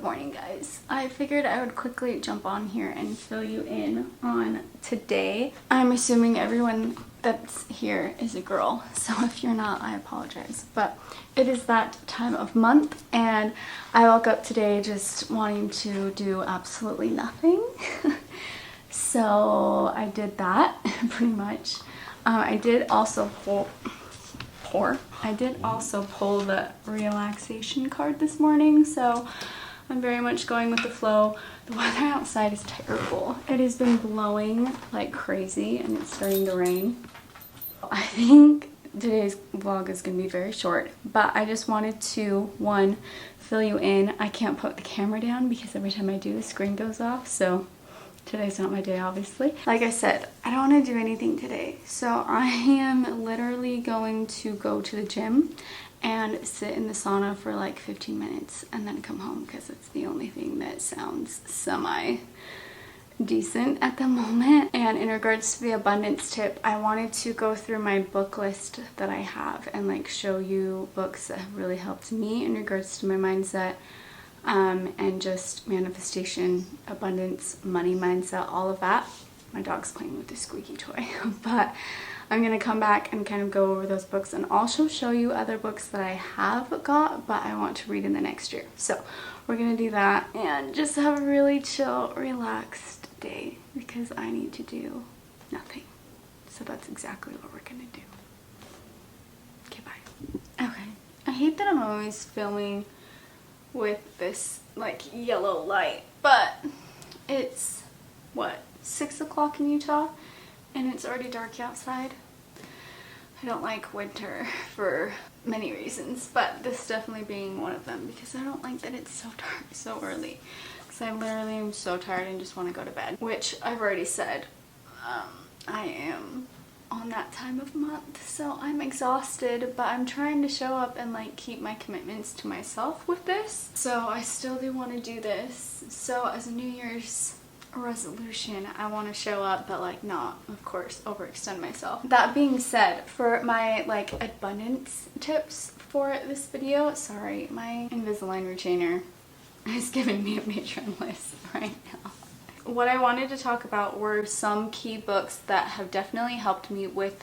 morning, guys. I figured I would quickly jump on here and fill you in on today. I'm assuming everyone that's here is a girl, so if you're not, I apologize. But it is that time of month, and I woke up today just wanting to do absolutely nothing. So I did that, pretty much. I did also pull the relaxation card this morning, so I'm very much going with the flow. The weather outside is terrible. It has been blowing like crazy and it's starting to rain. I think today's vlog is going to be very short, but I just wanted to, one, fill you in. I can't put the camera down because every time I do, the screen goes off, so today's not my day, obviously. Like I said, I don't want to do anything today, so I am literally going to go to the gym and sit in the sauna for like 15 minutes and then come home because it's the only thing that sounds semi decent at the moment. And in regards to the abundance tip, I wanted to go through my book list that I have and like show you books that have really helped me in regards to my mindset, and just manifestation, abundance, money mindset, all of that. My dog's playing with the squeaky toy. But I'm going to come back and kind of go over those books and also show you other books that I have got but I want to read in the next year. So we're going to do that and just have a really chill, relaxed day because I need to do nothing. So that's exactly what we're going to do. Okay, bye. Okay. I hate that I'm always filming with this like yellow light, but it's what, 6 o'clock in Utah and it's already dark outside. I don't like winter for many reasons, but this definitely being one of them because I don't like that it's so dark so early because I literally am so tired and just want to go to bed, which I've already said I am on that time of month, so I'm exhausted, but I'm trying to show up and like keep my commitments to myself with this, so I still do want to do this. So as a New Year's resolution, I want to show up but like not, of course, overextend myself. That being said, for my like abundance tips for this video, sorry, my Invisalign retainer is giving me a matron list right now. What I wanted to talk about were some key books that have definitely helped me with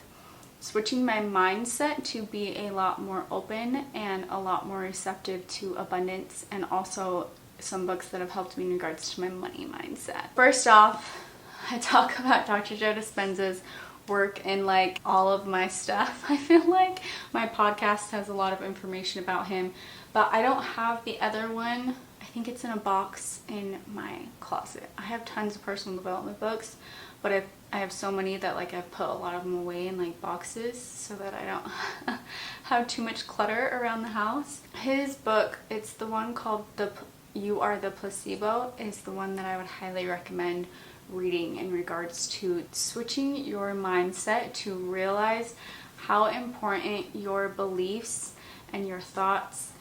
switching my mindset to be a lot more open and a lot more receptive to abundance, and also some books that have helped me in regards to my money mindset. First off, I talk about Dr. Joe Dispenza's work in like all of my stuff. I feel like my podcast has a lot of information about him, but I don't have the other one. I think it's in a box in my closet. I have tons of personal development books, but I have so many that like I've put a lot of them away in like boxes so that I don't have too much clutter around the house. His book, it's the one called You Are the Placebo, is the one that I would highly recommend reading in regards to switching your mindset to realize how important your beliefs and your thoughts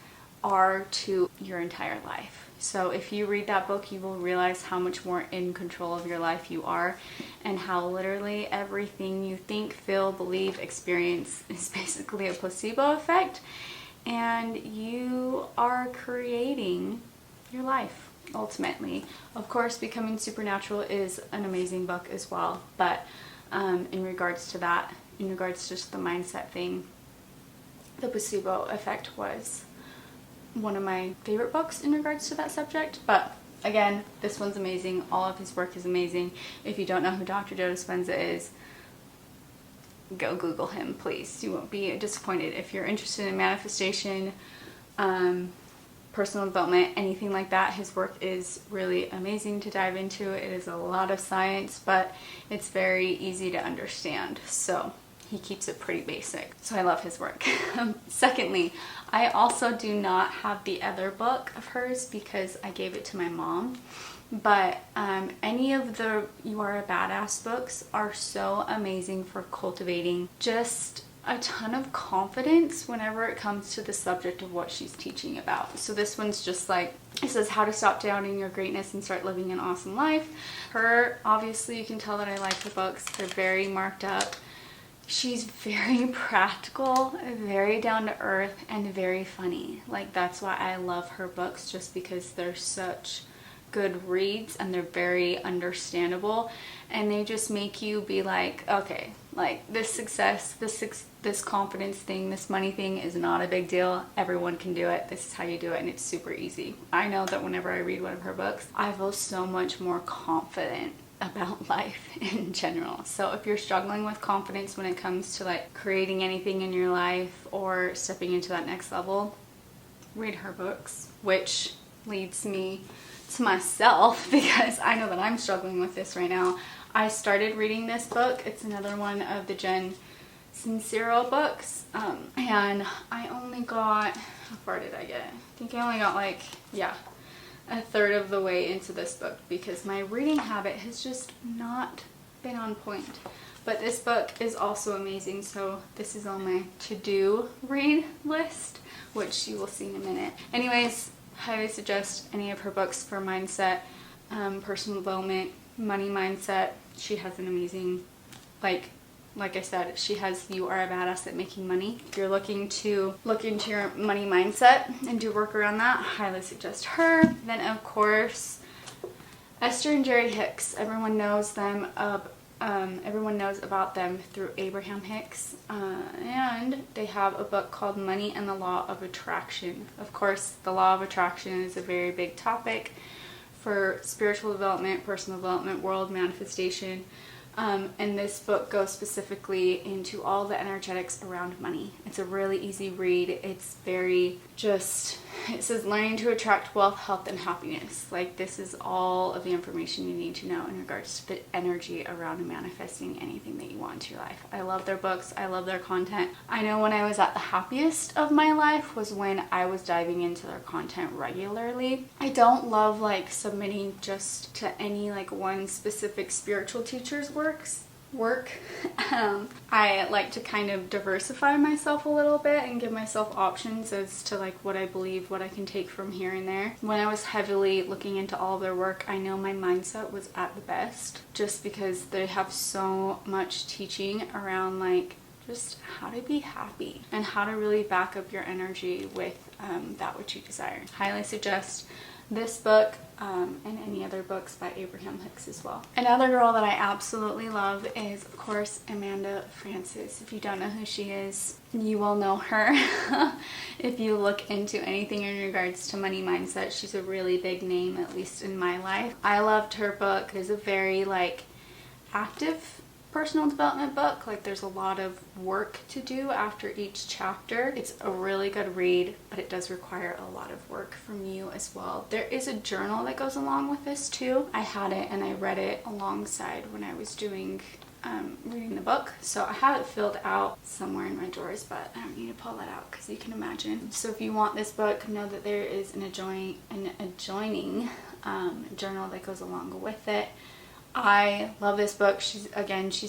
are to your entire life. So if you read that book, you will realize how much more in control of your life you are, and how literally everything you think, feel, believe, experience is basically a placebo effect, and you are creating your life ultimately. Of course, Becoming Supernatural is an amazing book as well, but in regards to that, in regards to just the mindset thing, the placebo effect was one of my favorite books in regards to that subject. But again, this one's amazing. All of his work is amazing. If you don't know who Dr. Joe Dispenza is, go Google him, please. You won't be disappointed. If you're interested in manifestation, personal development, anything like that, his work is really amazing to dive into. It is a lot of science, but it's very easy to understand. So he keeps it pretty basic. So I love his work. Secondly, I also do not have the other book of hers because I gave it to my mom. But any of the You Are a Badass books are so amazing for cultivating just a ton of confidence whenever it comes to the subject of what she's teaching about. So this one's just like, it says how to stop doubting your greatness and start living an awesome life. Her, obviously you can tell that I like the books. They're very marked up. She's very practical, very down to earth, and very funny. Like, that's why I love her books, just because they're such good reads and they're very understandable, and they just make you be like, okay, like this success, this confidence thing, this money thing is not a big deal. Everyone can do it. This is how you do it, and it's super easy. I know that whenever I read one of her books, I feel so much more confident about life in general. So if you're struggling with confidence when it comes to like creating anything in your life or stepping into that next level, read her books, which leads me to myself, because I know that I'm struggling with this right now. I started reading this book. It's another one of the Jen Sincero books, and I only got, how far did I get? I think I only got like, yeah, a third of the way into this book, because my reading habit has just not been on point. But this book is also amazing, so this is on my to-do read list, which you will see in a minute. Anyways, highly suggest any of her books for mindset, personal development, money mindset. She has an amazing, like I said, she has You Are a Badass at Making Money. If you're looking to look into your money mindset and do work around that, highly suggest her. Then of course, Esther and Jerry Hicks. Everyone knows them everyone knows about them through Abraham Hicks, and they have a book called Money and the Law of Attraction. Of course, the law of attraction is a very big topic for spiritual development, personal development, world manifestation. And this book goes specifically into all the energetics around money. It's a really easy read. It's very just, it says learning to attract wealth, health, and happiness. Like, this is all of the information you need to know in regards to the energy around manifesting anything that you want into your life. I love their books. I love their content. I know when I was at the happiest of my life was when I was diving into their content regularly. I don't love like submitting just to any like one specific spiritual teacher's work. I like to kind of diversify myself a little bit and give myself options as to like what I believe, what I can take from here and there. When I was heavily looking into all of their work, I know my mindset was at the best, just because they have so much teaching around like just how to be happy and how to really back up your energy with that which you desire. Highly suggest this book and any other books by Abraham Hicks as well. Another girl that I absolutely love is, of course, Amanda Frances. If you don't know who she is, you will know her. If you look into anything in regards to money mindset, she's a really big name, at least in my life. I loved her book. It's a very like active personal development book. Like, there's a lot of work to do after each chapter. It's a really good read, but it does require a lot of work from you as well. There is a journal that goes along with this too. I had it and I read it alongside when I was doing reading the book, so I have it filled out somewhere in my drawers, but I don't need to pull that out because you can imagine. So if you want this book, know that there is an adjoining journal that goes along with it. I love this book. She's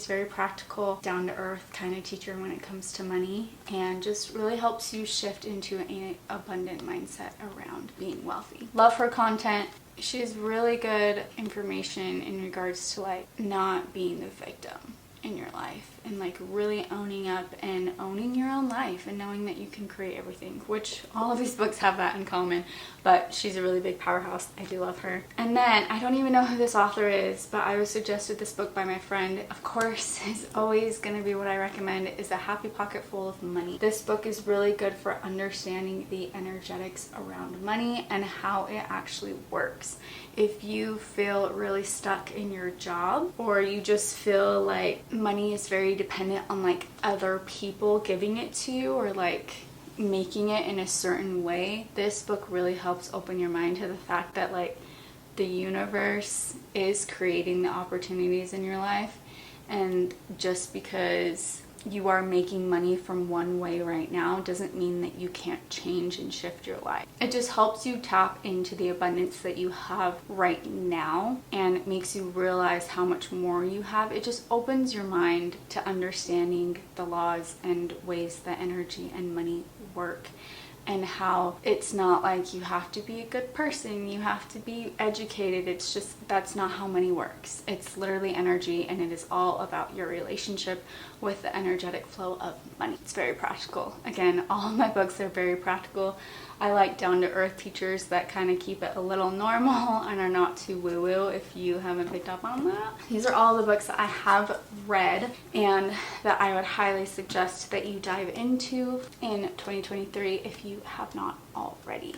very practical, down to earth kind of teacher when it comes to money, and just really helps you shift into an abundant mindset around being wealthy. Love her content. She has really good information in regards to like not being the victim in your life, and like really owning up and owning your own life and knowing that you can create everything, which all of these books have that in common. But she's a really big powerhouse. I do love her. And then I don't even know who this author is, but I was suggested this book by my friend. Of course, is always going to be what I recommend, is A Happy Pocket Full of Money. This book is really good for understanding the energetics around money and how it actually works. If you feel really stuck in your job, or you just feel like money is very dependent on like other people giving it to you, or like making it in a certain way, this book really helps open your mind to the fact that like the universe is creating the opportunities in your life, and just because you are making money from one way right now doesn't mean that you can't change and shift your life. It just helps you tap into the abundance that you have right now, and it makes you realize how much more you have. It just opens your mind to understanding the laws and ways that energy and money work. and how it's not like you have to be a good person, you have to be educated. It's just, that's not how money works. It's literally energy, and it is all about your relationship with the energetic flow of money. It's very practical. Again, all of my books are very practical. I like down-to-earth teachers that kind of keep it a little normal and are not too woo-woo, if you haven't picked up on that. These are all the books that I have read and that I would highly suggest that you dive into in 2023 if you have not already.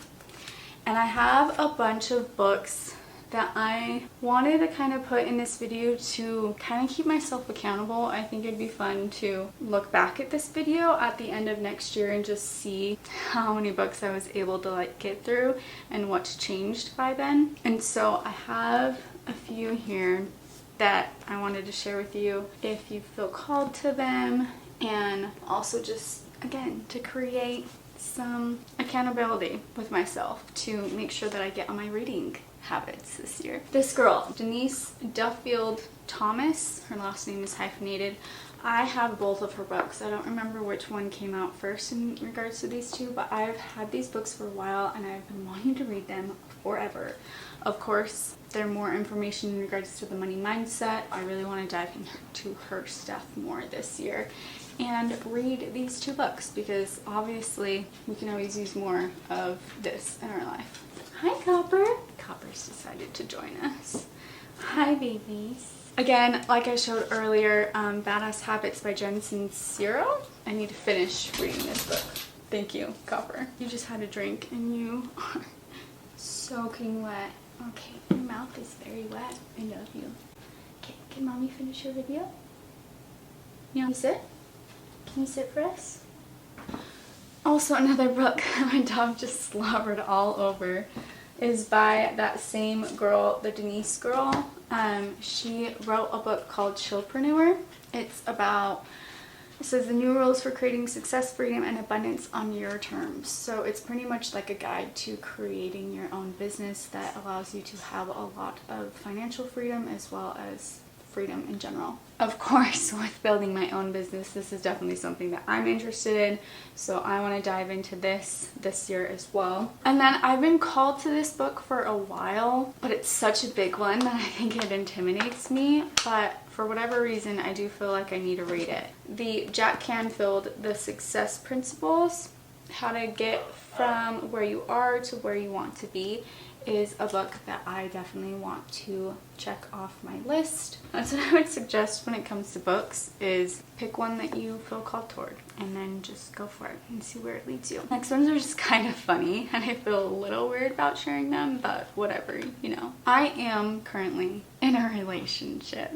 And I have a bunch of books that I wanted to kind of put in this video to kind of keep myself accountable. I think it'd be fun to look back at this video at the end of next year and just see how many books I was able to like get through and what's changed by then. And so I have a few here that I wanted to share with you if you feel called to them, and also just again to create some accountability with myself to make sure that I get on my reading habits this year. This girl, Denise Duffield Thomas, her last name is hyphenated. I have both of her books. I don't remember which one came out first in regards to these two, but I've had these books for a while and I've been wanting to read them forever. Of course, they're more information in regards to the money mindset. I really want to dive into her stuff more this year and read these two books, because obviously we can always use more of this in our life. Hi, Copper. Copper's decided to join us. Hi, babies. Again, like I showed earlier, Badass Habits by Jen Sincero. I need to finish reading this book. Thank you, Copper. You just had a drink and you are soaking wet. Okay, your mouth is very wet. I love you. Okay, can Mommy finish your video? Yeah. Can you sit? Can you sit for us? Also, another book my dog just slobbered all over is by that same girl, the Denise girl. She wrote a book called Chillpreneur. It says the new rules for creating success, freedom, and abundance on your terms. So it's pretty much like a guide to creating your own business that allows you to have a lot of financial freedom as well as freedom in general. Of course, with building my own business, this is definitely something that I'm interested in, so I want to dive into this year as well. And then I've been called to this book for a while, but it's such a big one that I think it intimidates me, but for whatever reason I do feel like I need to read it. The Jack Canfield, The Success Principles, How to Get from Where You Are to Where You Want to Be, is a book that I definitely want to check off my list. That's what I would suggest when it comes to books, is pick one that you feel called toward and then just go for it and see where it leads you. Next ones are just kind of funny and I feel a little weird about sharing them, but whatever, you know. I am currently in a relationship.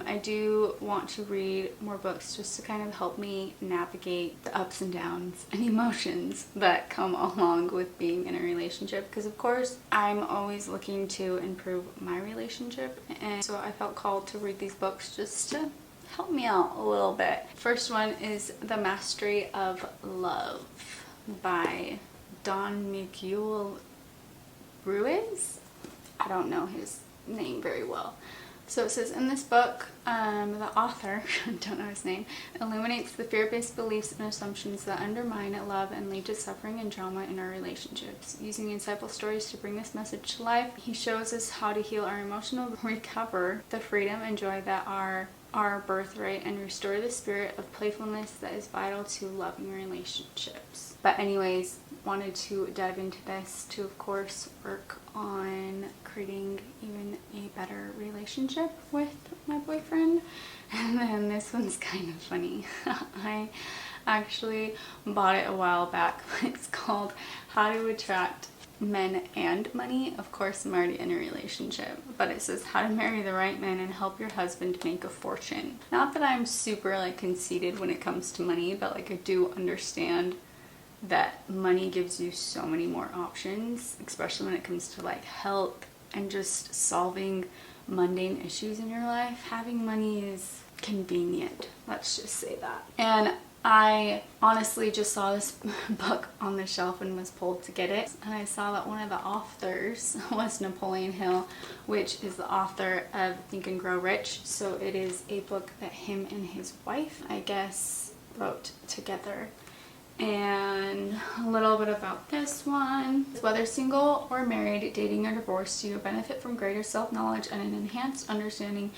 I do want to read more books just to kind of help me navigate the ups and downs and emotions that come along with being in a relationship, because of course I'm always looking to improve my relationship, and so I felt called to read these books just to help me out a little bit. First one is The Mastery of Love by Don Miguel Ruiz. I don't know his name very well. So it says, in this book, the author, don't know his name, illuminates the fear-based beliefs and assumptions that undermine love and lead to suffering and drama in our relationships. Using insightful stories to bring this message to life, he shows us how to heal our emotional, recover the freedom and joy that are our birthright, and restore the spirit of playfulness that is vital to loving relationships. But anyways, wanted to dive into this to, of course, work on creating even a better relationship with my boyfriend. And then this one's kind of funny. I actually bought it a while back. It's called How to Attract Men and Money. Of course, I'm already in a relationship, but it says how to marry the right man and help your husband make a fortune. Not that I'm super like conceited when it comes to money, but like I do understand that money gives you so many more options, especially when it comes to like health and just solving mundane issues in your life. Having money is convenient, let's just say that. And I honestly just saw this book on the shelf and was pulled to get it, and I saw that one of the authors was Napoleon Hill, which is the author of Think and Grow Rich. So it is a book that him and his wife, I guess, wrote together, And a little bit about this one. Whether single or married, dating or divorced, you benefit from greater self-knowledge and an enhanced understanding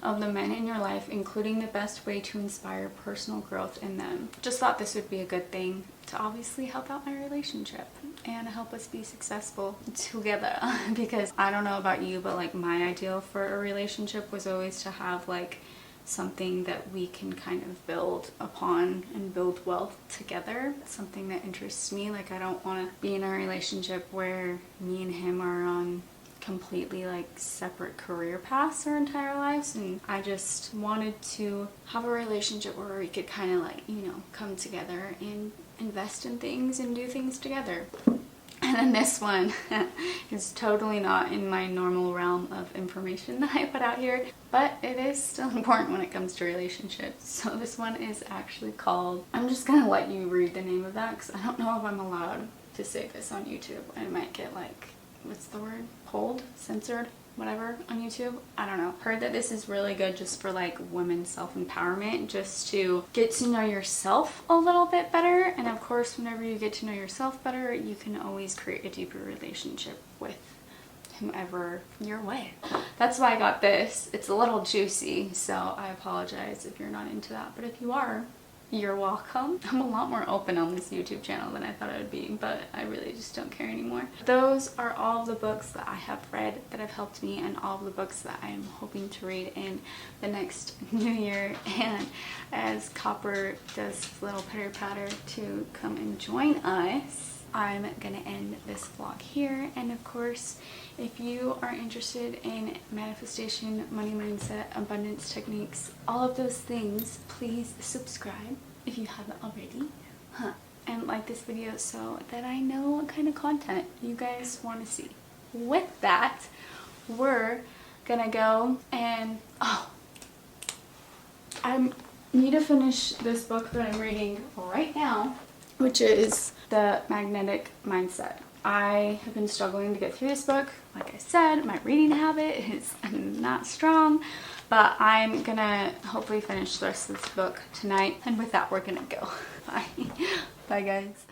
of the men in your life, including the best way to inspire personal growth in them. Just thought this would be a good thing to obviously help out my relationship and help us be successful together. Because I don't know about you, but like my ideal for a relationship was always to have like something that we can kind of build upon and build wealth together. It's something that interests me. Like I don't want to be in a relationship where me and him are on completely like separate career paths our entire lives, and I just wanted to have a relationship where we could kind of like, you know, come together and invest in things and do things together. And then this one is totally not in my normal realm of information that I put out here, but it is still important when it comes to relationships. So this one is actually called, I'm just gonna let you read the name of that because I don't know if I'm allowed to say this on YouTube. I might get like, what's the word? Pulled? Censored? Whatever on YouTube. I don't know. Heard that this is really good just for like women's self-empowerment, just to get to know yourself a little bit better. And of course, whenever you get to know yourself better, you can always create a deeper relationship with whomever you're with. That's why I got this. It's a little juicy, so I apologize if you're not into that. But if you are, you're welcome. I'm a lot more open on this YouTube channel than I thought I would be, but I really just don't care anymore. Those are all of the books that I have read that have helped me, and all of the books that I am hoping to read in the next new year. And as Copper does his little pitter patter to come and join us, I'm gonna end this vlog here. And of course, if you are interested in manifestation, money mindset, abundance techniques, all of those things, please subscribe if you haven't already. And like this video so that I know what kind of content you guys want to see. With that, we're gonna go and, I need to finish this book that I'm reading right now, which is The Magnetic Mindset. I have been struggling to get through this book. Like I said, my reading habit is not strong, but I'm gonna hopefully finish the rest of this book tonight. And with that, we're gonna go. Bye. Bye, guys.